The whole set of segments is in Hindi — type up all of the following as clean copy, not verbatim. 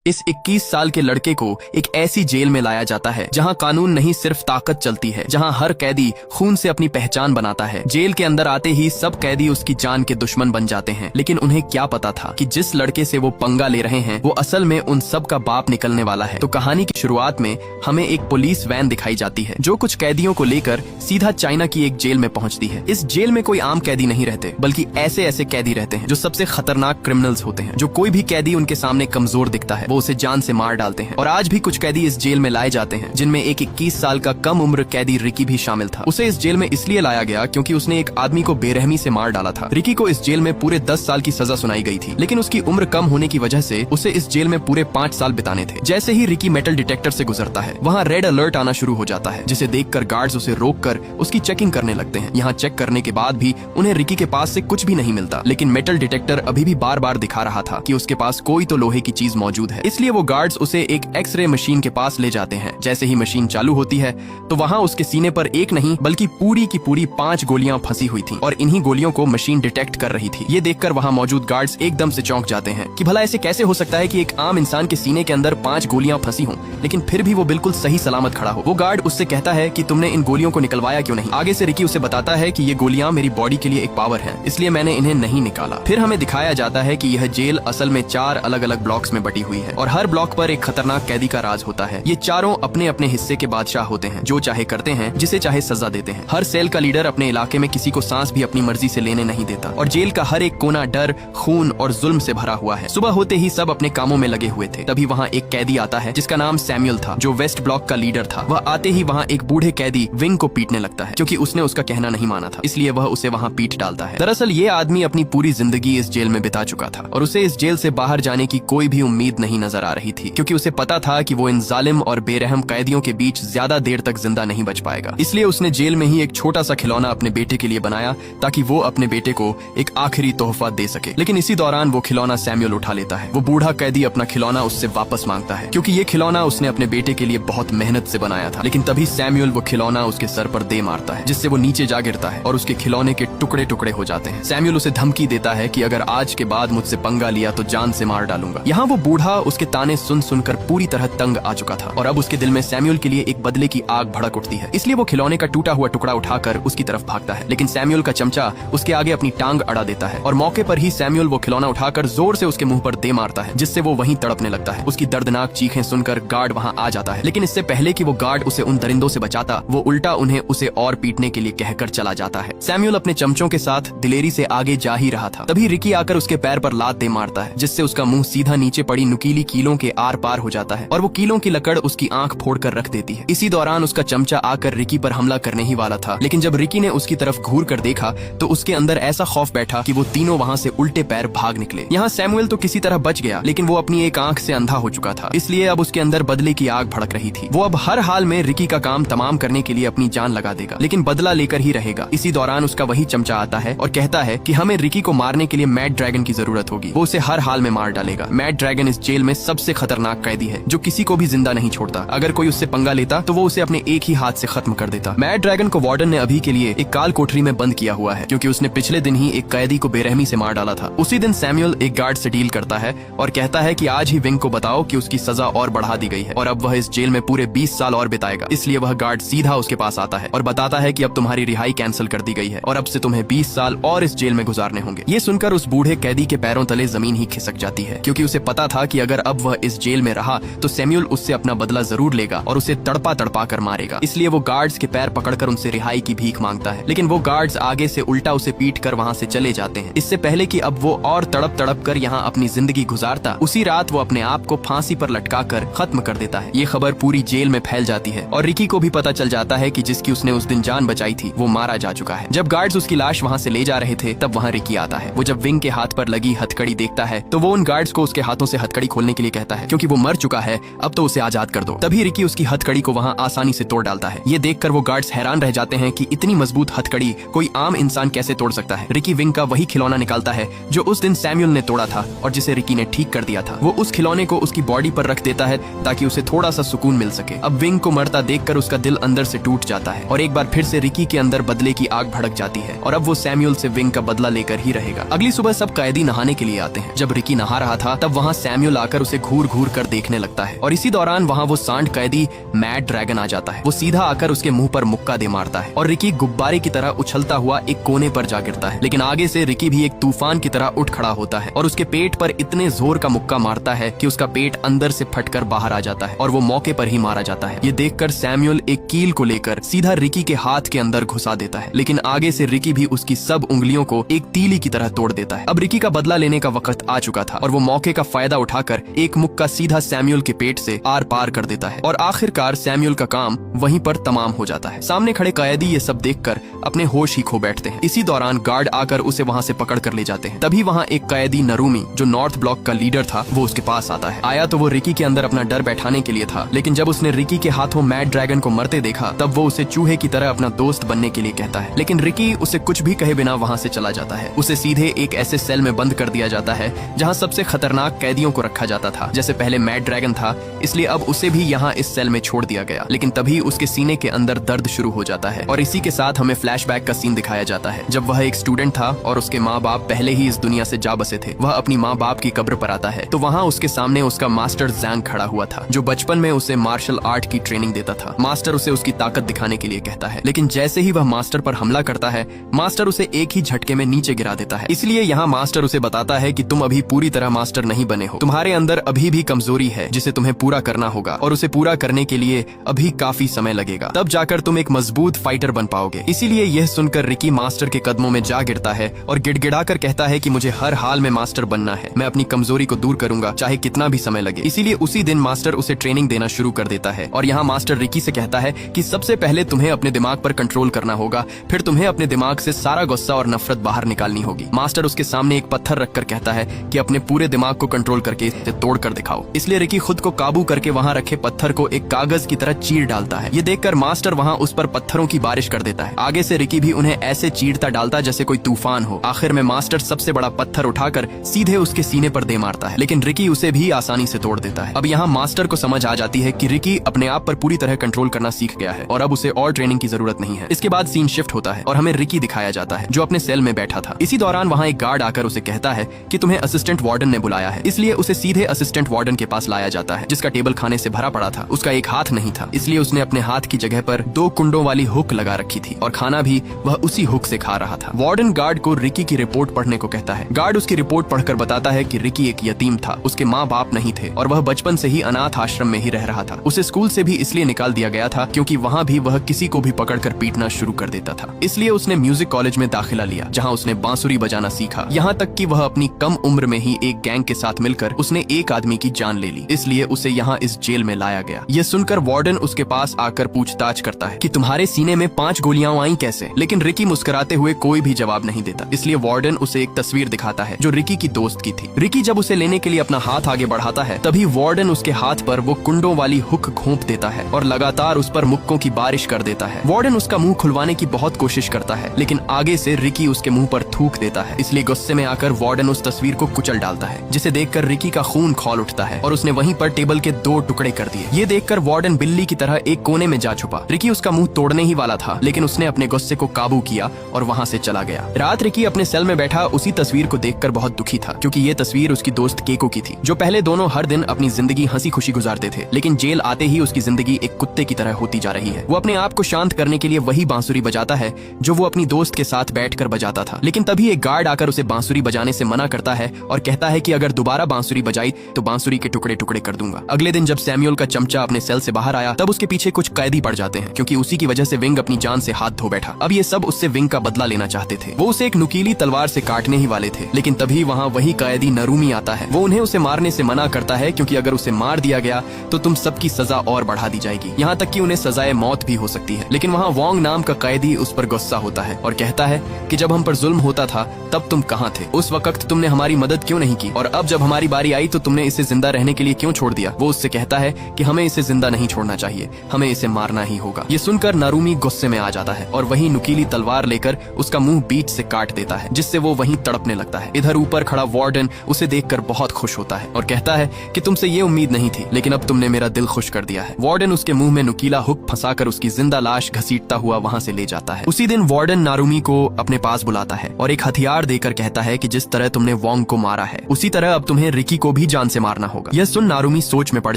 इस 21 साल के लड़के को एक ऐसी जेल में लाया जाता है जहां कानून नहीं सिर्फ ताकत चलती है, जहां हर कैदी खून से अपनी पहचान बनाता है। जेल के अंदर आते ही सब कैदी उसकी जान के दुश्मन बन जाते हैं, लेकिन उन्हें क्या पता था कि जिस लड़के से वो पंगा ले रहे हैं वो असल में उन सब का बाप निकलने वाला है। तो कहानी की शुरुआत में हमें एक पुलिस वैन दिखाई जाती है जो कुछ कैदियों को लेकर सीधा चाइना की एक जेल में पहुंचती है। इस जेल में कोई आम कैदी नहीं रहते, बल्कि ऐसे ऐसे कैदी रहते हैं जो सबसे खतरनाक क्रिमिनल्स होते हैं। जो कोई भी कैदी उनके सामने कमजोर दिखता है वो उसे जान से मार डालते हैं। और आज भी कुछ कैदी इस जेल में लाए जाते हैं, जिनमें एक 21 साल का कम उम्र कैदी रिकी भी शामिल था। उसे इस जेल में इसलिए लाया गया क्योंकि उसने एक आदमी को बेरहमी से मार डाला था। रिकी को इस जेल में पूरे 10 साल की सजा सुनाई गई थी, लेकिन उसकी उम्र कम होने की वजह से उसे इस जेल में पूरे 5 साल बिताने थे। जैसे ही रिकी मेटल डिटेक्टर से गुजरता है, वहाँ रेड अलर्ट आना शुरू हो जाता है, जिसे देखकर गार्ड्स उसे रोककर उसकी चेकिंग करने लगते हैं। यहाँ चेक करने के बाद भी उन्हें रिकी के पास से कुछ भी नहीं मिलता, लेकिन मेटल डिटेक्टर अभी भी बार बार दिखा रहा था कि उसके पास कोई तो लोहे की चीज मौजूद है। इसलिए वो गार्ड्स उसे एक एक्सरे मशीन के पास ले जाते हैं। जैसे ही मशीन चालू होती है तो वहाँ उसके सीने पर एक नहीं बल्कि पूरी की पूरी 5 गोलियां फंसी हुई थी और इन्हीं गोलियों को मशीन डिटेक्ट कर रही थी। ये देखकर वहाँ मौजूद गार्ड्स एकदम से चौंक जाते हैं कि भला ऐसे कैसे हो सकता है कि एक आम इंसान के सीने के अंदर 5 गोलियां फंसी हों, लेकिन फिर भी वो बिल्कुल सही सलामत खड़ा हो। वो गार्ड उससे कहता है कि तुमने इन गोलियों को निकलवाया क्यों नहीं। आगे से रिकी उसे बताता है कि ये गोलियां मेरी बॉडी के लिए एक पावर है, इसलिए मैंने इन्हें नहीं निकाला। फिर हमें दिखाया जाता है कि यह जेल असल में 4 अलग अलग ब्लॉक्स में बटी हुई है और हर ब्लॉक पर एक खतरनाक कैदी का राज होता है। ये चारों अपने अपने हिस्से के बादशाह होते हैं, जो चाहे करते हैं, जिसे चाहे सजा देते हैं। हर सेल का लीडर अपने इलाके में किसी को सांस भी अपनी मर्जी से लेने नहीं देता और जेल का हर एक कोना डर, खून और जुल्म से भरा हुआ है। सुबह होते ही सब अपने कामों में लगे हुए थे। तभी वहाँ एक कैदी आता है जिसका नाम सैमुअल था, जो वेस्ट ब्लॉक का लीडर था। वह आते ही वहाँ एक बूढ़े कैदी विंग को पीटने लगता है, क्योंकि उसने उसका कहना नहीं माना था, इसलिए वह उसे वहाँ पीट डालता है। दरअसल ये आदमी अपनी पूरी जिंदगी इस जेल में बिता चुका था और उसे इस जेल से बाहर जाने की कोई भी उम्मीद नहीं नजर आ रही थी, क्योंकि उसे पता था कि वो इन जालिम और बेरहम कैदियों के बीच ज्यादा देर तक जिंदा नहीं बच पाएगा। इसलिए उसने जेल में ही एक छोटा सा खिलौना अपने बेटे के लिए बनाया ताकि वो अपने बेटे को एक आखिरी तोहफा दे सके। लेकिन इसी दौरान वो खिलौना सैमुअल उठा लेता है। वो बूढ़ा कैदी अपना खिलौना उससे वापस मांगता है, क्योंकि ये खिलौना उसने अपने बेटे के लिए बहुत मेहनत से बनाया था। लेकिन तभी सैमुअल वो खिलौना उसके सर पर दे मारता है, जिससे वो नीचे जा गिरता है और उसके खिलौने के टुकड़े टुकड़े हो जाते हैं। सैमुअल उसे धमकी देता है कि अगर आज के बाद मुझसे पंगा लिया तो जान से मार डालूंगा। यहाँ वो बूढ़ा उसके ताने सुन सुनकर पूरी तरह तंग आ चुका था और अब उसके दिल में सैमुअल के लिए एक बदले की आग भड़क उठती है। इसलिए वो खिलौने का टूटा हुआ टुकड़ा उठाकर उसकी तरफ भागता है, लेकिन सैमुअल का चमचा उसके आगे अपनी टांग अड़ा देता है और मौके पर ही सैमुअल वो खिलौना उठाकर जोर से उसके मुंह पर दे मारता है, जिससे वो वहीं तड़पने लगता है। उसकी दर्दनाक चीखें सुनकर गार्ड वहाँ आ जाता है, लेकिन इससे पहले कि वो गार्ड उसे उन दरिंदों से बचाता, वो उल्टा उन्हें उसे और पीटने के लिए कहकर चला जाता है। सैमुअल अपने चमचों के साथ दिलेरी से आगे जा ही रहा था, तभी रिकी आकर उसके पैर पर लात दे मारता है, जिससे उसका मुंह सीधा नीचे पड़ी नुकीली कीलों के आर पार हो जाता है और वो कीलों की लकड़ उसकी आंख फोड़कर रख देती है। इसी दौरान उसका चमचा आकर रिकी पर हमला करने ही वाला था, लेकिन जब रिकी ने उसकी तरफ घूर कर देखा तो उसके अंदर ऐसा खौफ बैठा कि वो तीनों वहाँ से उल्टे पैर भाग निकले। यहाँ सैमुअल तो किसी तरह बच गया, लेकिन वो अपनी एक आंख से अंधा हो चुका था, इसलिए अब उसके अंदर बदले की आग भड़क रही थी। वो अब हर हाल में रिकी का काम तमाम करने के लिए अपनी जान लगा देगा, लेकिन बदला लेकर ही रहेगा। इसी दौरान उसका वही चमचा आता है और कहता है कि हमें रिकी को मारने के लिए मैड ड्रैगन की जरूरत होगी, वो उसे हर हाल में मार डालेगा। मैड ड्रैगन इस जेल में सबसे खतरनाक कैदी है जो किसी को भी जिंदा नहीं छोड़ता। अगर कोई उससे पंगा लेता तो वो उसे अपने एक ही हाथ से खत्म कर देता। मैड ड्रैगन को वार्डन ने अभी के लिए एक काल कोठरी में बंद किया हुआ है, क्योंकि उसने पिछले दिन ही एक कैदी को बेरहमी से मार डाला था। उसी दिन सैमुअल एक गार्ड से डील करता है और कहता है कि आज ही विंग को बताओ कि उसकी सजा और बढ़ा दी गई है और अब वह इस जेल में पूरे 20 साल और बिताएगा। इसलिए वह गार्ड सीधा उसके पास आता है और बताता है कि अब तुम्हारी रिहाई कैंसिल कर दी गई है और अब से तुम्हें 20 साल और इस जेल में गुजारने होंगे। ये सुनकर उस बूढ़े कैदी के पैरों तले जमीन ही खिसक जाती है, क्योंकि उसे पता था कि अगर अब वह इस जेल में रहा तो सैमुअल उससे अपना बदला जरूर लेगा और उसे तड़पा तड़पा कर मारेगा। इसलिए वो गार्ड्स के पैर पकड़कर उनसे रिहाई की भीख मांगता है, लेकिन वो गार्ड्स आगे से उल्टा उसे पीट कर वहाँ से चले जाते हैं। इससे पहले कि अब वो और तड़प तड़प कर यहाँ अपनी जिंदगी गुजारता, उसी रात वो अपने आप को फांसी पर लटका कर खत्म कर देता है। ये खबर पूरी जेल में फैल जाती है और रिकी को भी पता चल जाता है कि जिसकी उसने उस दिन जान बचाई थी वो मारा जा चुका है। जब गार्ड्स उसकी लाश वहाँ से ले जा रहे थे तब वहाँ रिकी आता है। वो जब विंग के हाथ पर लगी हथकड़ी देखता है तो वो उन गार्ड्स को उसके हाथों से हथकड़ी खोलने के लिए कहता है, क्योंकि वो मर चुका है, अब तो उसे आजाद कर दो। तभी रिकी उसकी हथकड़ी को वहाँ आसानी से तोड़ डालता है। ये देखकर वो गार्ड्स हैरान रह जाते हैं कि इतनी मजबूत हथकड़ी कोई आम इंसान कैसे तोड़ सकता है। रिकी विंग का वही खिलौना निकालता है जो उस दिन सैमुअल ने तोड़ा था और जिसे रिकी ने ठीक कर दिया था। वो उस खिलौने को उसकी बॉडी पर रख देता है ताकि उसे थोड़ा सा सुकून मिल सके। अब विंग को मरता देखकर उसका दिल अंदर से टूट जाता है और एक बार फिर से रिकी के अंदर बदले की आग भड़क जाती है और अब वो सैमुअल से विंग का बदला लेकर ही रहेगा। अगली सुबह सब कैदी नहाने के लिए आते हैं। जब रिकी नहा रहा था तब वहाँ सैमुअल आकर आकर उसे घूर घूर कर देखने लगता है। और इसी दौरान वहाँ वो सांड कैदी मैड ड्रैगन आ जाता है। वो सीधा आकर उसके मुंह पर मुक्का दे मारता है और रिकी गुब्बारे की तरह उछलता हुआ एक कोने पर जा गिरता है। लेकिन आगे से रिकी भी एक तूफान की तरह उठ खड़ा होता है और उसके पेट पर इतने जोर का मुक्का मारता है कि उसका पेट अंदर से फटकर बाहर आ जाता है और वो मौके पर ही मारा जाता है। ये देखकर सैमुअल एक कील को लेकर सीधा रिकी के हाथ के अंदर घुसा देता है, लेकिन आगे से रिकी भी उसकी सब उंगलियों को एक तीली की तरह तोड़ देता है। अब रिकी का बदला लेने का वक्त आ चुका था और वो मौके का फायदा उठाकर एक मुक्का सीधा सैमुअल के पेट से आर पार कर देता है और आखिरकार सैमुअल का काम वहीं पर तमाम हो जाता है। सामने खड़े कैदी ये सब देखकर अपने होश ही खो बैठते हैं। इसी दौरान गार्ड आकर उसे वहाँ से पकड़ कर ले जाते हैं। तभी वहाँ एक कैदी नरूमी जो नॉर्थ ब्लॉक का लीडर था वो उसके पास आता है। आया तो वो रिकी के अंदर अपना डर बैठाने के लिए था, लेकिन जब उसने रिकी के हाथों मैड ड्रैगन को मरते देखा तब वो उसे चूहे की तरह अपना दोस्त बनने के लिए कहता है। लेकिन रिकी उसे कुछ भी कहे बिना वहाँ से चला जाता है। उसे सीधे एक ऐसे सेल में बंद कर दिया जाता है जहाँ सबसे खतरनाक कैदियों को रखा जाता था। जैसे पहले मैड ड्रैगन था, इसलिए अब उसे भी यहाँ इस सेल में छोड़ दिया गया। लेकिन तभी उसके सीने के अंदर दर्द शुरू हो जाता है और इसी के साथ हमें फ्लैशबैक का सीन दिखाया जाता है जब वह एक स्टूडेंट था और उसके माँ बाप पहले ही इस दुनिया से जा बसे थे। वह अपनी माँ बाप की कब्र पर आता है तो वहाँ उसके सामने उसका मास्टर जैंग खड़ा हुआ था जो बचपन में उसे मार्शल आर्ट की ट्रेनिंग देता था। मास्टर उसे उसकी ताकत दिखाने के लिए कहता है, लेकिन जैसे ही वह मास्टर पर हमला करता है मास्टर उसे एक ही झटके में नीचे गिरा देता है। इसलिए यहाँ मास्टर उसे बताता है कि तुम अभी पूरी तरह मास्टर नहीं बने हो, तुम्हारे अंदर अभी भी कमजोरी है जिसे तुम्हें पूरा करना होगा और उसे पूरा करने के लिए अभी काफी समय लगेगा, तब जाकर तुम एक मजबूत फाइटर बन पाओगे। इसीलिए यह सुनकर रिकी मास्टर के कदमों में जा गिरता है और गिड़गिड़ाकर कहता है कि मुझे हर हाल में मास्टर बनना है, मैं अपनी कमजोरी को दूर करूंगा चाहे कितना भी समय लगे। इसीलिए उसी दिन मास्टर उसे ट्रेनिंग देना शुरू कर देता है और यहाँ मास्टर रिकी से कहता है कि सबसे पहले तुम्हें अपने दिमाग पर कंट्रोल करना होगा, फिर तुम्हें अपने दिमाग से सारा गुस्सा और नफरत बाहर निकालनी होगी। मास्टर उसके सामने एक पत्थर रखकर कहता है कि अपने पूरे दिमाग को कंट्रोल करके इसे तोड़ कर दिखाओ। इसलिए रिकी खुद को काबू करके वहाँ रखे पत्थर को एक कागज की तरह चीर डालता है। ये देखकर मास्टर वहाँ उस पर पत्थरों की बारिश कर देता है। आगे से रिकी भी उन्हें ऐसे चीरता डालता जैसे कोई तूफान हो। आखिर में मास्टर सबसे बड़ा पत्थर उठाकर सीधे उसके सीने पर दे मारता है, लेकिन रिकी उसे भी आसानी से तोड़ देता है। अब यहाँ मास्टर को समझ आ जाती है कि रिकी अपने आप पर पूरी तरह कंट्रोल करना सीख गया है और अब उसे और ट्रेनिंग की जरूरत नहीं है। इसके बाद सीन शिफ्ट होता है और हमें रिकी दिखाया जाता है जो अपने सेल में बैठा था। इसी दौरान वहाँ एक गार्ड आकर उसे कहता है कि तुम्हें असिस्टेंट वार्डन ने बुलाया है, इसलिए उसे सीधे असिस्टेंट वार्डन के पास लाया जाता है जिसका टेबल खाने से भरा पड़ा था। उसका एक हाथ नहीं था, इसलिए उसने अपने हाथ की जगह पर 2 कुंडों वाली हुक लगा रखी थी और खाना भी वह उसी हुक से खा रहा था। वार्डन गार्ड को रिकी की रिपोर्ट पढ़ने को कहता है। गार्ड उसकी रिपोर्ट पढ़कर बताता है कि रिकी एक यतीम था, उसके माँ बाप नहीं थे और वह बचपन से ही अनाथ आश्रम में ही रह रहा था। उसे स्कूल से भी इसलिए निकाल दिया गया था क्योंकि वहाँ भी वह किसी को भी पकड़कर पीटना शुरू कर देता था। इसलिए उसने म्यूजिक कॉलेज में दाखिला लिया जहाँ उसने बांसुरी बजाना सीखा। यहाँ तक कि वह अपनी कम उम्र में ही एक गैंग के साथ मिलकर उसने एक आदमी की जान ले ली, इसलिए उसे यहाँ इस जेल में लाया गया। यह सुनकर वार्डन उसके पास आकर पूछताछ करता है कि तुम्हारे सीने में 5 गोलियां आई कैसे, लेकिन रिकी मुस्कुराते हुए कोई भी जवाब नहीं देता। इसलिए वार्डन उसे एक तस्वीर दिखाता है जो रिकी की दोस्त की थी। रिकी जब उसे लेने के लिए अपना हाथ आगे बढ़ाता है तभी वार्डन उसके हाथ पर वो कुंडों वाली हुक घोंप देता है और लगातार उस पर मुक्कों की बारिश कर देता है। वार्डन उसका मुंह खुलवाने की बहुत कोशिश करता है, लेकिन आगे से रिकी उसके मुंह पर थूक देता है। इसलिए गुस्से में आकर वार्डन उस तस्वीर को कुचल डालता है, जिसे देखकर रिकी का खून खौल उठता है और उसने वहीं पर टेबल के 2 टुकड़े कर दिए। ये देखकर वार्डन बिल्ली की तरह एक कोने में जा छुपा। रिकी उसका मुंह तोड़ने ही वाला था, लेकिन उसने अपने गुस्से को काबू किया और वहाँ से चला गया। रात रिकी अपने सेल में बैठा उसी तस्वीर को देखकर बहुत दुखी था, क्योंकि ये तस्वीर उसकी दोस्त केको की थी, जो पहले दोनों हर दिन अपनी जिंदगी हंसी खुशी गुजारते थे, लेकिन जेल आते ही उसकी जिंदगी एक कुत्ते की तरह होती जा रही है। वो अपने आप को शांत करने के लिए वही बांसुरी बजाता है जो वो अपनी दोस्त के साथ बैठकर बजाता था। लेकिन तभी एक गार्ड आकर उसे बांसुरी बजाने से मना करता है और कहता है कि अगर दोबारा बांसुरी बजाई तो बांसुरी के टुकड़े टुकड़े कर दूंगा। अगले दिन जब सैमुअल का चमचा अपने सेल से बाहर आया तब उसके पीछे कुछ कैदी पड़ जाते हैं, क्योंकि उसी की वजह से विंग अपनी जान से हाथ धो बैठा। अब ये सब उससे विंग का बदला लेना चाहते थे। वो उसे एक नुकीली तलवार से काटने ही वाले थे, लेकिन तभी वहाँ वही कैदी नरूमी आता है। वो उन्हें उसे मारने से मना करता है, क्योंकि अगर उसे मार दिया गया तो तुम सबकी सजा और बढ़ा दी जाएगी, यहाँ तक कि उन्हें सजाए मौत भी हो सकती है। लेकिन वहाँ वोंग नाम का कैदी उस पर गुस्सा होता है और कहता है कि जब हम पर जुल्म होता था तब तुम कहाँ थे, उस वक्त तुमने हमारी मदद क्यों नहीं की, और अब जब हमारी बारी आई तो तुमने इसे जिंदा रहने के लिए क्यों छोड़ दिया। वो उससे कहता है कि हमें इसे जिंदा नहीं छोड़ना चाहिए, हमें इसे मारना ही होगा। ये सुनकर नारूमी गुस्से में आ जाता है और वही नुकीली तलवार लेकर उसका मुंह बीच से काट देता है, जिससे वो वहीं तड़पने लगता है। इधर ऊपर खड़ा वार्डन उसे देखकर बहुत खुश होता है और कहता है कि तुमसे ये उम्मीद नहीं थी, लेकिन अब तुमने मेरा दिल खुश कर दिया है। वार्डन उसके मुंह में नुकीला हुक फंसाकर उसकी जिंदा लाश घसीटता हुआ वहाँ से ले जाता है। उसी दिन वार्डन नारूमी को अपने पास बुलाता है और एक हथियार देकर कहता है कि जिस तरह तुमने वोंग को मारा है उसी तरह अब तुम्हें रिकी को भी जान से मारना होगा। यह सुन नारुमी सोच में पड़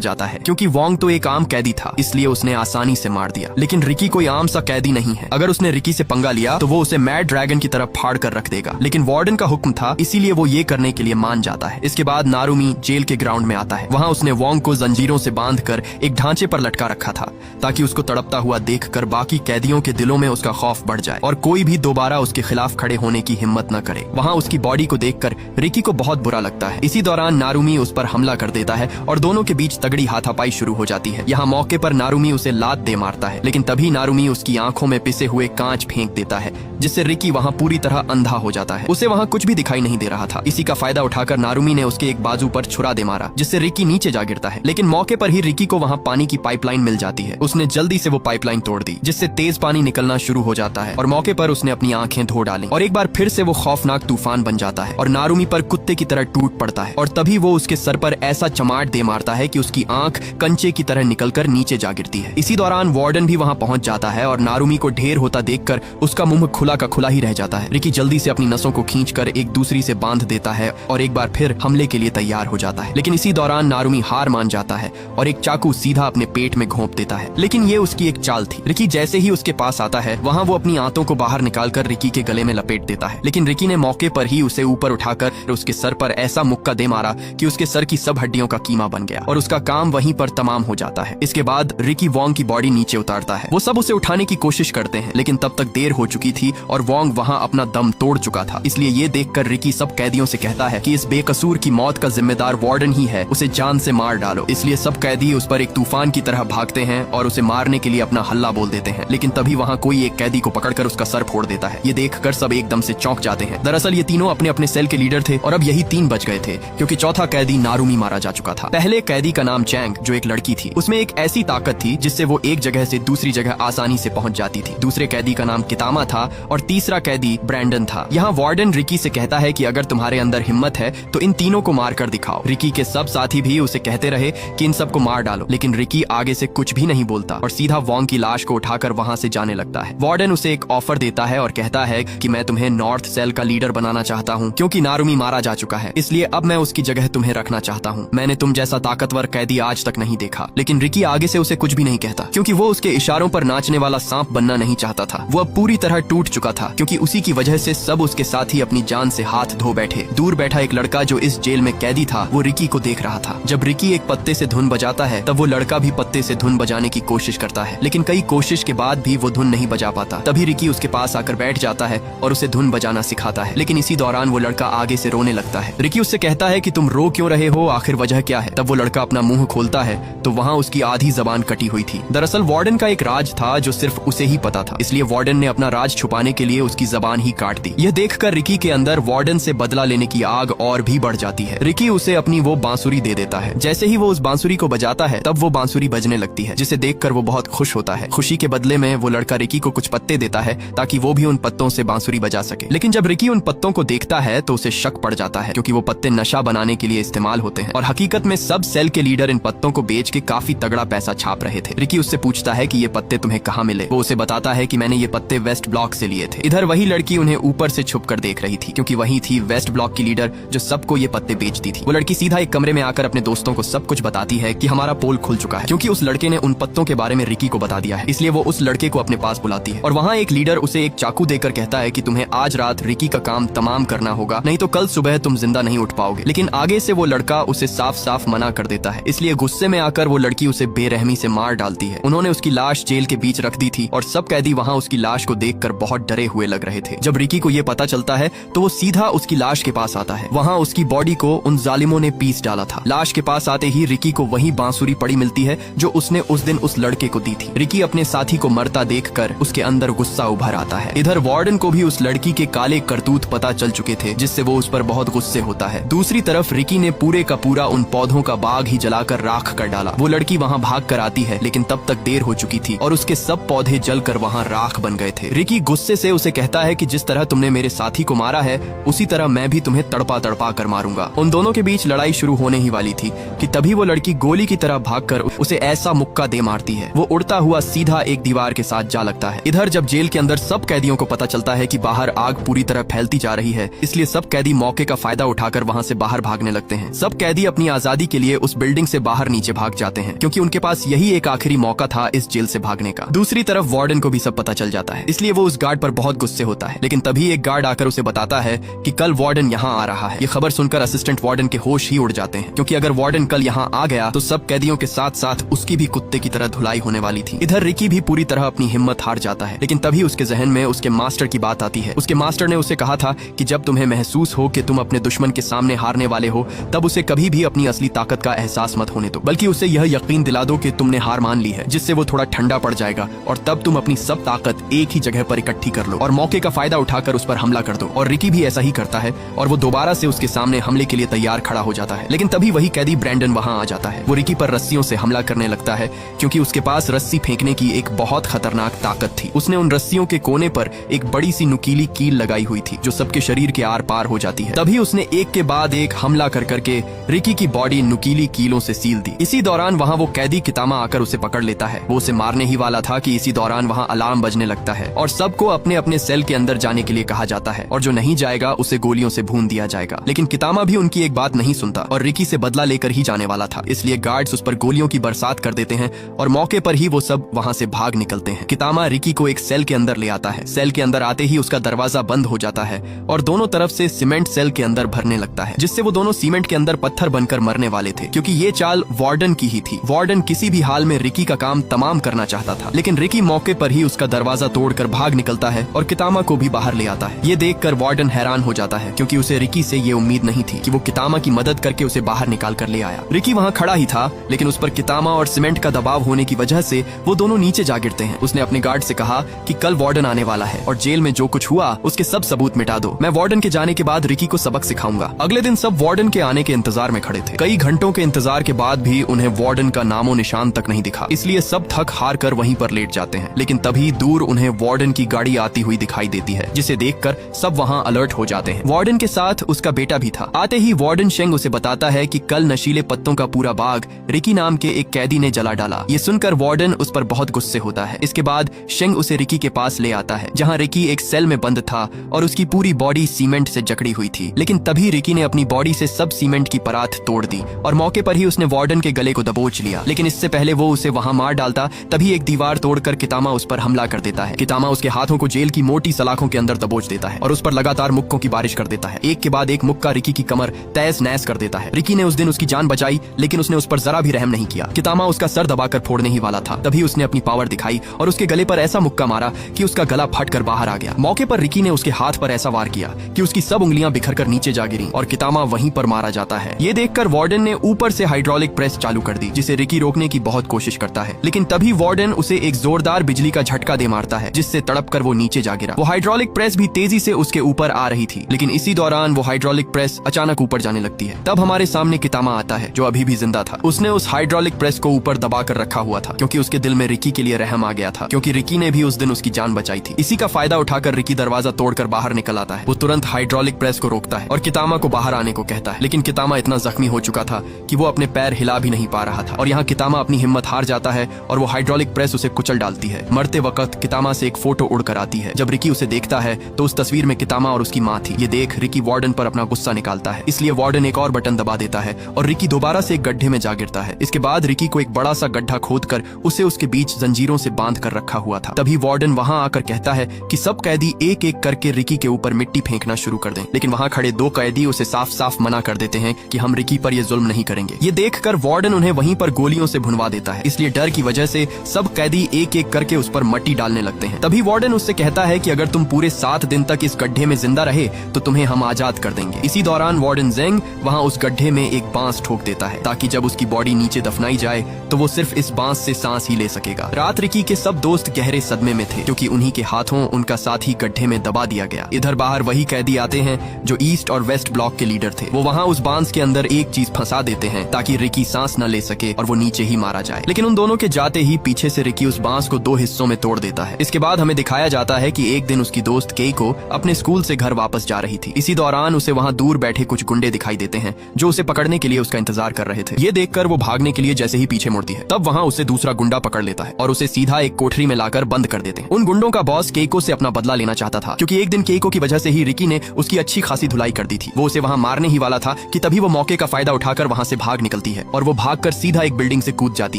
जाता है, क्योंकि वोंग तो एक आम कैदी था, इसलिए उसने आसानी से मार दिया। लेकिन रिकी कोई आम सा कैदी नहीं है। अगर उसने रिकी से पंगा लिया तो वो उसे मैड ड्रैगन की तरफ फाड़ कर रख देगा। लेकिन वार्डन का हुक्म था, इसीलिए वो ये करने के लिए मान जाता है। इसके बाद नारुमी जेल के ग्राउंड में आता है। वहाँ उसने वोंग को जंजीरों से बांधकर एक ढांचे पर लटका रखा था, ताकि उसको तड़पता हुआ देखकर बाकी कैदियों के दिलों में उसका खौफ बढ़ जाए और कोई भी दोबारा उसके खिलाफ खड़े होने की हिम्मत न करे। वहाँ उसकी बॉडी को देखकर रिकी को बहुत बुरा लगता है। इसी दौरान नारुमी उस पर हमला कर देता है और दोनों के बीच तगड़ी हाथापाई शुरू हो जाती है। यहाँ मौके पर नारुमी उसे लात दे मारता है, लेकिन तभी नारुमी उसकी आंखों में पिसे हुए कांच फेंक देता है, जिससे रिकी वहाँ पूरी तरह अंधा हो जाता है। उसे वहाँ कुछ भी दिखाई नहीं दे रहा था। इसी का फायदा उठाकर नारुमी ने उसके एक बाजू पर छुरा दे मारा, जिससे रिकी नीचे जा गिरता है। लेकिन मौके पर ही रिकी को वहाँ पानी की पाइपलाइन मिल जाती है। उसने जल्दी से वो पाइपलाइन तोड़ दी, जिससे तेज पानी निकलना शुरू हो जाता है और मौके पर उसने अपनी आंखें धो डाली और एक बार फिर से वो खौफनाक तूफान बन जाता है और नारुमी पर कुत्ते की तरह टूट पड़ता है। और तभी वो उसके सर पर ऐसा चमाट दे मारता है कि उसकी आंख कंचे की तरह निकलकर नीचे जा गिरती है। इसी दौरान वार्डन भी वहाँ पहुंच जाता है और नारुमी को ढेर होता देखकर उसका मुंह खुला का खुला ही रह जाता है। रिकी जल्दी से अपनी नसों को खींचकर एक दूसरी से बांध देता है और एक बार फिर हमले के लिए तैयार हो जाता है। लेकिन इसी दौरान नारुमी हार मान जाता है और एक चाकू सीधा अपने पेट में घोंप देता है। लेकिन ये उसकी एक चाल थी। रिकी जैसे ही उसके पास आता है, वहाँ वो अपनी आंतों को बाहर निकालकर रिकी के गले में लपेट देता है। लेकिन रिकी ने मौके पर ही उसे ऊपर उठाकर उसके सर पर ऐसा मुक्का दे मारा कि उसके सर की सब हड्डियों का कीमा बन गया और उसका काम वहीं पर तमाम हो जाता है। इसके बाद रिकी वोंग की बॉडी नीचे उतारता है। वो सब उसे उठाने की कोशिश करते हैं, लेकिन तब तक देर हो चुकी थी और वोंग वहाँ अपना दम तोड़ चुका था। इसलिए ये देखकर रिकी सब कैदियों से कहता है कि इस बेकसूर की मौत का जिम्मेदार वार्डन ही है, उसे जान से मार डालो। इसलिए सब कैदी उस पर एक तूफान की तरह भागते हैं और उसे मारने के लिए अपना हल्ला बोल देते हैं। लेकिन तभी वहाँ कोई एक कैदी को पकड़कर उसका सर फोड़ देता है। ये देखकर सब एकदम से चौंक जाते हैं। दरअसल ये तीनों अपने अपने सेल के लीडर थे और अब यही 3 बच गए थे, क्योंकि चौथा कैदी नारुमी मारा जा चुका था। पहले कैदी का नाम चैंग, जो एक लड़की थी, उसमें एक ऐसी ताकत थी जिससे वो एक जगह से दूसरी जगह आसानी से पहुंच जाती थी। दूसरे कैदी का नाम कितामा था और तीसरा कैदी ब्रैंडन था। यहाँ वार्डन रिकी से कहता है कि अगर तुम्हारे अंदर हिम्मत है तो इन तीनों को मार कर दिखाओ। रिकी के सब साथी भी उसे कहते रहे कि इन सबको मार डालो, लेकिन रिकी आगे से कुछ भी नहीं बोलता और सीधा वोंग की लाश को उठाकर वहाँ से जाने लगता है। वार्डन उसे एक ऑफर देता है और कहता है कि मैं तुम्हें नॉर्थ सेल का लीडर बनाना चाहता हूँ, क्योंकि नारुमी मारा जा चुका है, इसलिए अब मैं उसकी जगह तुम्हें रखना चाहता हूँ। मैंने तुम जैसा ताकतवर कैदी आज तक नहीं देखा। लेकिन रिकी आगे से उसे कुछ भी नहीं कहता, क्योंकि वो उसके इशारों पर नाचने वाला सांप बनना नहीं चाहता था। वो अब पूरी तरह टूट चुका था, क्योंकि उसी की वजह से सब उसके साथी अपनी जान से हाथ धो बैठे। दूर बैठा एक लड़का जो इस जेल में कैदी था, वो रिकी को देख रहा था। जब रिकी एक पत्ते से धुन बजाता है, तब वो लड़का भी पत्ते से धुन बजाने की कोशिश करता है, लेकिन कई कोशिश के बाद भी वो धुन नहीं बजा पाता। तभी रिकी उसके पास आकर बैठ जाता है और उसे धुन बजाना सिखाता है। लेकिन इसी दौरान वो लड़का आगे से रोने लगता है। रिकी उससे कहता है कि तुम रो क्यों रहे हो, आखिर वजह क्या है। तब वो लड़का अपना मुंह खोलता है तो वहाँ उसकी आधी जबान कटी हुई थी। दरअसल वार्डन का एक राज था जो सिर्फ उसे ही पता था, इसलिए वार्डन ने अपना राज छुपाने के लिए उसकी जबान ही काट दी। यह देखकर रिकी के अंदर वार्डन से बदला लेने की आग और भी बढ़ जाती है। रिकी उसे अपनी वो बांसुरी दे देता है। जैसे ही वो उस बांसुरी को बजाता है, तब वो बांसुरी बजने लगती है, जिसे देखकर वो बहुत खुश होता है। खुशी के बदले में वो लड़का रिकी को कुछ पत्ते देता है ताकि वो भी उन पत्तों से बांसुरी बजा सके। लेकिन जब रिकी उन पत्तों को देखता है तो उसे शक पड़ जाता है, क्योंकि वो पत्ते नशा बनाने के लिए इस्तेमाल होते हैं और हकीकत में सब सेल के लीडर इन पत्तों को बेच के काफी तगड़ा पैसा छाप रहे थे। रिकी उससे पूछता है कि ये पत्ते तुम्हें कहाँ मिले। वो उसे बताता है कि मैंने ये पत्ते वेस्ट ब्लॉक से लिए थे। इधर वही लड़की उन्हें ऊपर से छुप कर देख रही थी, क्योंकि वही थी वेस्ट ब्लॉक की लीडर जो सबको ये पत्ते बेचती थी। वो लड़की सीधा एक कमरे में आकर अपने दोस्तों को सब कुछ बताती है कि हमारा पोल खुल चुका है, क्योंकि उस लड़के ने उन पत्तों के बारे में रिकी को बता दिया है। इसलिए वो उस लड़के को अपने पास बुलाती है और वहाँ एक लीडर उसे एक चाकू देकर कहता है कि तुम्हें आज रात रिकी का काम तमाम करना होगा, नहीं तो कल सुबह तुम जिंदा नहीं उठ पाओगे। लेकिन आगे से वो लड़का उसे साफ साफ मना कर देता है। इसलिए गुस्से में आकर वो लड़की उसे बेरहमी से मार डालती है। उन्होंने उसकी लाश जेल के बीच रख दी थी और सब कैदी वहाँ उसकी लाश को देखकर बहुत डरे हुए लग रहे थे। जब रिकी को ये पता चलता है तो वो सीधा उसकी लाश के पास आता है। वहाँ उसकी बॉडी को उन जालिमों ने पीस डाला था। लाश के पास आते ही रिकी को वही बांसुरी पड़ी मिलती है जो उसने उस दिन उस लड़के को दी थी। रिकी अपने साथी को मरता देखकर उसके अंदर गुस्सा उभर आता है। इधर वार्डन को भी उस लड़की के काले करतूत पता चल चुके थे, जिससे वो उस पर बहुत गुस्से होता है। दूसरी तरफ रिकी ने पूरे का पूरा उन पौधों का बाग ही जलाकर राख कर डाला। वो लड़की वहाँ भाग कर आती है, लेकिन तब तक देर हो चुकी थी और उसके सब पौधे जलकर वहाँ राख बन गए थे। रिकी गुस्से से उसे कहता है कि जिस तरह तुमने मेरे साथी को मारा है, उसी तरह मैं भी तुम्हें तड़पा तड़पा कर मारूंगा। उन दोनों के बीच लड़ाई शुरू होने ही वाली थी कि तभी वो लड़की गोली की तरह भागकर उसे ऐसा मुक्का दे मारती है। वो उड़ता हुआ सीधा एक दीवार के साथ जा लगता है। इधर जब जेल के अंदर सब कैदियों को पता चलता है कि बाहर आग पूरी तरह फैलती जा रही है, इसलिए सब कैदी मौके का फायदा उठाकर वहाँ से बाहर भागने लगते करते हैं। सब कैदी अपनी आजादी के लिए उस बिल्डिंग से बाहर नीचे भाग जाते हैं, क्योंकि उनके पास यही एक आखिरी मौका था इस जेल से भागने का। दूसरी तरफ वार्डन को भी सब पता चल जाता है, इसलिए वो उस गार्ड पर बहुत गुस्से होता है। लेकिन तभी एक गार्ड आकर उसे बताता है कि कल वार्डन यहाँ आ रहा है। ये खबर सुनकर असिस्टेंट वार्डन के होश ही उड़ जाते हैं, क्योंकि अगर वार्डन कल यहाँ आ गया तो सब कैदियों के साथ साथ उसकी भी कुत्ते की तरह धुलाई होने वाली थी। इधर रिकी भी पूरी तरह अपनी हिम्मत हार जाता है, लेकिन तभी उसके जहन में उसके मास्टर की बात आती है। उसके मास्टर ने उसे कहा था कि जब तुम्हें महसूस हो कि तुम अपने दुश्मन के सामने हारने वाले हो, तब उसे कभी भी अपनी असली ताकत का एहसास मत होने दो, बल्कि उसे यह यकीन दिला दो कि तुमने हार मान ली है, जिससे वो थोड़ा ठंडा पड़ जाएगा और तब तुम अपनी सब ताकत एक ही जगह पर इकट्ठी कर लो और मौके का फायदा उठाकर उस पर हमला कर दो। और रिकी भी ऐसा ही करता है और वो दोबारा से उसके सामने हमले के लिए तैयार खड़ा हो जाता है। लेकिन तभी वही कैदी ब्रैंडन वहां आ जाता है। वो रिकी पर रस्सियों से हमला करने लगता है, क्योंकि उसके पास रस्सी फेंकने की एक बहुत खतरनाक ताकत थी। उसने उन रस्सियों के कोने पर एक बड़ी सी नुकीली कील लगाई हुई थी, जो सबके शरीर के आर पार हो जाती है। तभी उसने एक के बाद एक हमला कर करके रिकी की बॉडी नुकीली कीलों से सील दी। इसी दौरान वहाँ वो कैदी कितामा आकर उसे पकड़ लेता है। वो उसे मारने ही वाला था कि इसी दौरान वहाँ अलार्म बजने लगता है और सबको अपने अपने सेल के अंदर जाने के लिए कहा जाता है, और जो नहीं जाएगा उसे गोलियों से भून दिया जाएगा। लेकिन कितामा भी उनकी एक बात नहीं सुनता और रिकी से बदला लेकर ही जाने वाला था, इसलिए गार्ड्स उस पर गोलियों की बरसात कर देते हैं और मौके पर ही वो सब वहाँ से भाग निकलते हैं। कितामा रिकी को एक सेल के अंदर ले आता है। सेल के अंदर आते ही उसका दरवाजा बंद हो जाता है और दोनों तरफ से सीमेंट सेल के अंदर भरने लगता है, जिससे वो दोनों सीमेंट के अंदर पत्थर बनकर मरने वाले थे, क्योंकि ये चाल वार्डन की ही थी। वार्डन किसी भी हाल में रिकी का काम तमाम करना चाहता था, लेकिन रिकी मौके पर ही उसका दरवाजा तोड़कर भाग निकलता है और कितामा को भी बाहर ले आता है। ये देखकर वार्डन हैरान हो जाता है, क्योंकि उसे रिकी से ये उम्मीद नहीं थी कि वो कितामा की मदद करके उसे बाहर निकाल कर ले आया। रिकी वहाँ खड़ा ही था, लेकिन उस पर कितामा और सीमेंट का दबाव होने की वजह से वो दोनों नीचे जा गिरते हैं। उसने अपने गार्ड से कहा कि कल वार्डन आने वाला है और जेल में जो कुछ हुआ उसके सब सबूत मिटा दो। मैं वार्डन के जाने के बाद रिकी को सबक सिखाऊंगा। अगले दिन सब वार्डन के आने के इंतजार में खड़े थे। कई घंटों के इंतजार के बाद भी उन्हें वार्डन का नामो निशान तक नहीं दिखा, इसलिए सब थक हार कर वहीं पर लेट जाते हैं। लेकिन तभी दूर उन्हें वार्डन की गाड़ी आती हुई दिखाई देती है, जिसे देखकर सब वहाँ अलर्ट हो जाते हैं। वार्डन के साथ उसका बेटा भी था। आते ही वार्डन शेंग उसे बताता है कि कल नशीले पत्तों का पूरा बाग रिकी नाम के एक कैदी ने जला डाला। ये सुनकर वार्डन उस पर बहुत गुस्से होता है। इसके बाद शेंग उसे रिकी के पास ले आता है, जहाँ रिकी एक सेल में बंद था और उसकी पूरी बॉडी सीमेंट से जकड़ी हुई थी। लेकिन तभी रिकी ने अपनी बॉडी से सब सीमेंट की परात तोड़ दी और मौके पर ही उसने वार्डन के गले को दबोच लिया। लेकिन इससे पहले वो उसे वहाँ मार डालता, तभी एक दीवार तोड़कर कितामा उस पर हमला कर देता है। कितामा उसके हाथों को जेल की मोटी सलाखों के अंदर दबोच देता है और उस पर लगातार मुक्कों की बारिश कर देता है। एक के बाद एक मुक्का रिकी की कमर तहस नहस कर देता है। रिकी ने उस दिन उसकी जान बचाई, लेकिन उसने उस पर जरा भी रहम नहीं किया। कितामा उसका सर दबाकर फोड़ने ही वाला था, तभी उसने अपनी पावर दिखाई और उसके गले पर ऐसा मुक्का मारा कि उसका गला फटकर बाहर आ गया। मौके पर रिकी ने उसके हाथ पर ऐसा वार किया कि उसकी सब उंगलियां बिखरकर नीचे जा गिरी और कितामा वहीं पर मारा जाता है। ये देखकर वार्डन ने ऊपर से हाइड्रोलिक प्रेस चालू कर दी, जिसे रिकी रोकने की बहुत कोशिश करता है। लेकिन तभी वार्डन उसे एक जोरदार बिजली का झटका दे मारता है, जिससे तड़पकर वो नीचे जा गिरा। वो हाइड्रोलिक प्रेस भी तेजी से उसके ऊपर आ रही थी, लेकिन इसी दौरान वो हाइड्रोलिक प्रेस अचानक ऊपर जाने लगती है। तब हमारे सामने कितामा आता है, जो अभी भी जिंदा था। उसने उस हाइड्रोलिक प्रेस को ऊपर दबाकर रखा हुआ था, क्योंकि उसके दिल में रिकी के लिए रहम आ गया था, क्योंकि रिकी ने भी उस दिन उसकी जान बचाई थी। इसी का फायदा उठाकर रिकी दरवाजा तोड़कर बाहर निकल आता है। वो तुरंत हाइड्रोलिक प्रेस को रोकता है और कितामा को बाहर आने को कहता है, लेकिन कितामा इतना जख्मी हो चुका था कि वो अपने पैर हिला भी नहीं पा रहा था। और यहाँ कितामा अपनी हिम्मत हार जाता है और वो हाइड्रोलिक प्रेस उसे कुचल डालती है। मरते वक्त कितामा से एक फोटो उड़कर आती है। जब रिकी उसे देखता है तो उस तस्वीर में कितामा और उसकी माँ थी। ये देख रिकी वार्डन पर अपना गुस्सा निकालता है, इसलिए वार्डन एक और बटन दबा देता है और रिकी दोबारा से एक गड्ढे में जा गिरता है। इसके बाद रिकी को एक बड़ा सा गड्ढा खोदकर उसे उसके बीच जंजीरों से बांध कर रखा हुआ था। तभी वार्डन वहां आकर कहता है कि सब कैदी एक एक करके रिकी के ऊपर मिट्टी फेंकना शुरू कर दें। लेकिन वहां खड़े दो कैदी उसे साफ साफ मना कर देते हैं कि हम रिकी पर ये जुल्म नहीं करेंगे। ये देखकर वार्डन उन्हें वहीं पर गोलियों से भुनवा देता है, इसलिए डर की वजह से सब कैदी एक एक करके उस पर मट्टी डालने लगते हैं। तभी वार्डन उससे कहता है कि अगर तुम पूरे 7 दिन तक इस गड्ढे में जिंदा रहे तो तुम्हें हम आजाद कर देंगे। इसी दौरान वार्डन जेंग वहाँ उस गड्ढे में एक बांस ठोक देता है, ताकि जब उसकी बॉडी नीचे दफनाई जाए तो वो सिर्फ इस बांस से सांस ही ले सकेगा। रात रिकी के सब दोस्त गहरे सदमे में थे, क्योंकि उन्हीं के हाथों उनका साथी गड्ढे में दबा दिया गया। इधर बाहर वही कैदी आते हैं जो ईस्ट और वेस्ट ब्लॉक के लीडर थे। वो वहाँ उस बांस के अंदर एक चीज फंसा देते हैं ताकि रिकी सांस न ले सके और वो नीचे ही मारा जाए। लेकिन उन दोनों के जाते ही पीछे से रिकी उस बांस को 2 हिस्सों में तोड़ देता है। इसके बाद हमें दिखाया जाता है कि एक दिन उसकी दोस्त केइको अपने स्कूल से घर वापस जा रही थी। इसी दौरान उसे वहाँ दूर बैठे कुछ गुंडे दिखाई देते हैं जो उसे पकड़ने के लिए उसका इंतजार कर रहे थे। ये देखकर वो भागने के लिए जैसे ही पीछे मुड़ती है, तब वहाँ उसे दूसरा गुंडा पकड़ लेता है और उसे सीधा एक कोठरी में लाकर बंद कर देते हैं। उन गुंडों का बॉस केइको से अपना बदला लेना चाहता था, क्योंकि एक दिन केइको की वजह से ही रिकी ने उसकी अच्छी खासी धुलाई कर दी थी। वो उसे वहाँ मारने ही वाला था कि तभी वो मौके का फायदा उठाकर वहाँ से भाग निकलती है और वो भागकर सीधा एक बिल्डिंग से कूद जाती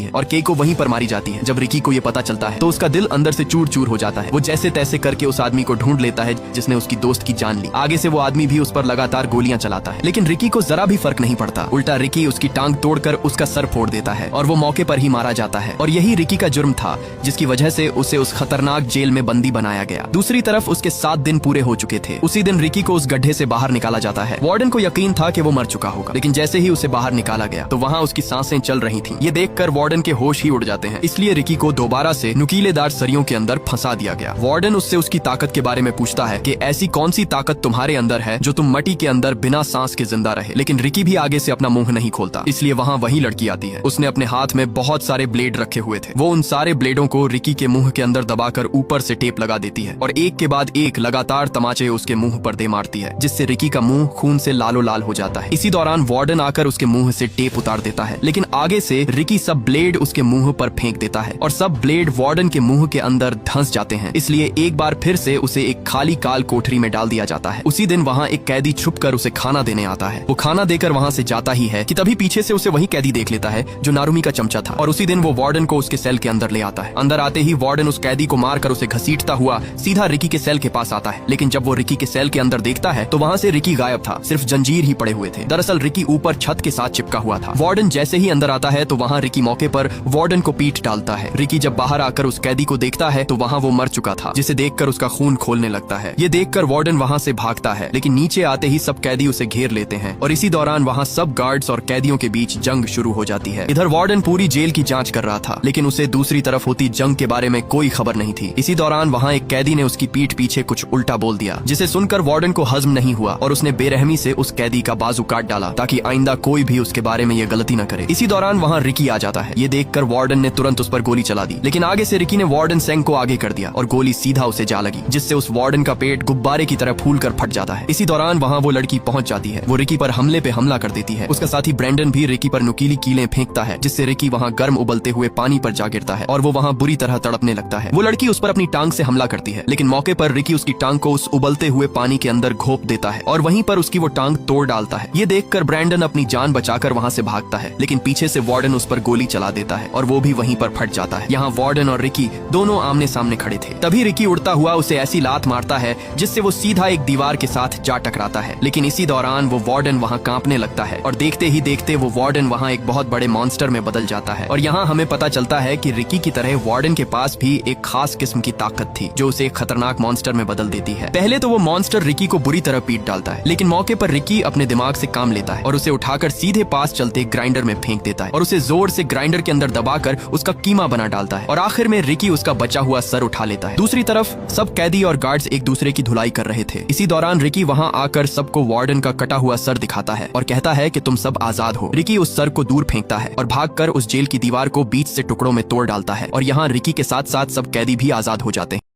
है और केको वहीं पर मारी जाती है। जब रिकी को ये पता चलता है तो उसका दिल अंदर से चूर चूर हो जाता है। वो जैसे तैसे करके उस आदमी को ढूंढ लेता है जिसने उसकी दोस्त की जान ली। आगे से वो आदमी भी उस पर लगातार गोलियां चलाता है, लेकिन रिकी को जरा भी फर्क नहीं पड़ता। उल्टा रिकी उसकी टांग तोड़कर उसका सर फोड़ देता है और वो मौके पर ही मारा जाता है। और यही रिकी का जुर्म था जिसकी वजह से उसे उस खतरनाक जेल में बंदी बनाया गया। दूसरी तरफ उसके 7 दिन पूरे हो चुके थे। उसी दिन रिकी को उस गड्ढे से बाहर निकाला जाता है। वार्डन को यकीन था कि वो मर चुका होगा, लेकिन जैसे ही उसे बाहर निकाला गया तो वहाँ उसकी सांसें चल रही थीं। ये देखकर वार्डन के होश ही उड़ जाते हैं। इसलिए रिकी को दोबारा से नुकीलेदार सरियों के अंदर फंसा दिया गया। वार्डन उससे उसकी ताकत के बारे में पूछता है कि ऐसी कौन सी ताकत तुम्हारे अंदर है जो तुम मट्टी के अंदर बिना सांस के जिंदा रहे। लेकिन रिकी भी आगे से अपना मुंह नहीं खोलता। इसलिए वहाँ वही लड़की आती है। उसने अपने हाथ में बहुत सारे ब्लेड रखे हुए थे। वो उन सारे ब्लेडों को रिकी के मुंह के अंदर दबाकर ऊपर से टेप लगा देती है और एक के बाद एक लगातार तमाचे उसके मुंह पर दे मारती है, जिससे रिकी का मुंह खून से लालो लाल हो जाता है। इसी दौरान वार्डन आकर उसके मुंह से टेप उतार देता है, लेकिन आगे से रिकी सब ब्लेड उसके मुंह पर फेंक देता है और सब ब्लेड वार्डन के मुंह के अंदर धंस जाते हैं। इसलिए एक बार फिर से उसे एक खाली काल कोठरी में डाल दिया जाता है। उसी दिन वहाँ एक कैदी छुपकर उसे खाना देने आता है। वो खाना देकर वहाँ से जाता ही है कि तभी पीछे से उसे वही कैदी देख लेता है जो नारुमी का चमचा था और उसी दिन वो वार्डन को उसके सेल के अंदर ले आता है। अंदर आते ही वार्डन उस कैदी को मारकर उसे घसीटता हुआ सीधा रिकी के सेल के पास आता है, लेकिन जब वो रिकी के सेल के अंदर देखता है तो वहाँ से रिकी गायब था। सिर्फ जंजीर ही पड़े हुए थे। दरअसल रिकी ऊपर छत के साथ चिपका हुआ था। वार्डन जैसे ही अंदर आता है तो वहाँ रिकी मौके पर वार्डन को पीट डालता है। रिकी जब बाहर आकर उस कैदी को देखता है तो वहाँ वो मर चुका था, जिसे देखकर उसका खून खोलने लगता है। ये देखकर वार्डन वहाँ से भागता है, लेकिन नीचे आते ही सब कैदी उसे घेर लेते हैं और इसी दौरान वहाँ सब गार्ड्स और कैदियों के बीच जंग शुरू हो जाती है। इधर वार्डन पूरी जेल की जांच कर रहा था, लेकिन उसे दूसरी तरफ होती जंग के बारे में कोई खबर नहीं थी। इसी दौरान वहाँ एक कैदी ने उसकी पीठ पीछे कुछ उल्टा बोल दिया, जिसे सुनकर वार्डन को हजम नहीं हुआ और उसने बेरहमी से उस कैदी का बाजू काट डाला ताकि आइंदा कोई भी उसके बारे में ये गलती न करे। इसी दौरान वहाँ रिकी आ जाता है। ये देखकर वार्डन ने तुरंत उस पर गोली चला दी, लेकिन आगे से रिकी ने वार्डन सेंग को आगे कर दिया और गोली सीधा उसे जा लगी, जिससे उस वार्डन का पेट गुब्बारे की तरह फूलकर फट जाता है। इसी दौरान वहाँ वो लड़की पहुंच जाती है। वो रिकी पर हमले पे हमला कर देती है। उसका साथी ब्रेंडन भी रिकी पर नुकीली कीलें फेंकता है, जिससे रिकी वहाँ गर्म उबलते हुए पानी पर जा गिरता है और वो वहाँ बुरी तरह तड़पने लगता है। वो लड़की उस पर अपनी टांग से हमला करती है, लेकिन मौके पर रिकी उसकी टांग को उस उबलते हुए पानी के अंदर घोंप देता है और वहीं पर उसकी वो टांग तोड़ डालता है। ये देखकर ब्रेंडन अपनी जान बचाकर वहाँ से भागता है, लेकिन पीछे से वार्डन उस पर गोली चला देता है और वो भी वहीं पर फट जाता है। यहाँ वार्डन और रिकी दोनों आमने सामने खड़े थे। तभी रिकी उड़ता हुआ उसे ऐसी लात मारता है जिससे वो सीधा एक दीवार के साथ जा टकराता है, लेकिन इसी दौरान वो वार्डन वहाँ कांपने लगता है और देखते ही देखते वो वार्डन वहाँ एक बहुत बड़े मॉन्स्टर में बदल जाता है। और यहाँ हमें पता चलता है कि रिकी की तरह वार्डन के पास भी एक खास किस्म की ताकत थी जो उसे एक खतरनाक मॉन्स्टर में बदल देती है। पहले तो वो मॉन्स्टर रिकी को बुरी तरह पीट डालता है, लेकिन मौके पर रिकी अपने दिमाग से काम लेता है और उसे उठाकर सीधे पास चलते ग्राइंडर में फेंक देता है और उसे जोर से ग्राइंडर के अंदर दबाकर उसका कीमा बना डालता है और आखिर में रिकी उसका बचा हुआ सर उठा लेता है। दूसरी तरफ सब कैदी और गार्ड्स एक दूसरे की धुलाई कर रहे थे। इसी दौरान रिकी वहाँ आकर सबको वार्डन का कटा हुआ सर दिखाता है और कहता है कि तुम सब आजाद हो। रिकी उस सर को दूर फेंकता है और भागकर उस जेल की दीवार को बीच से टुकड़ों में तोड़ डालता है और यहाँ रिकी के साथ साथ सब कैदी भी आजाद हो जाते हैं।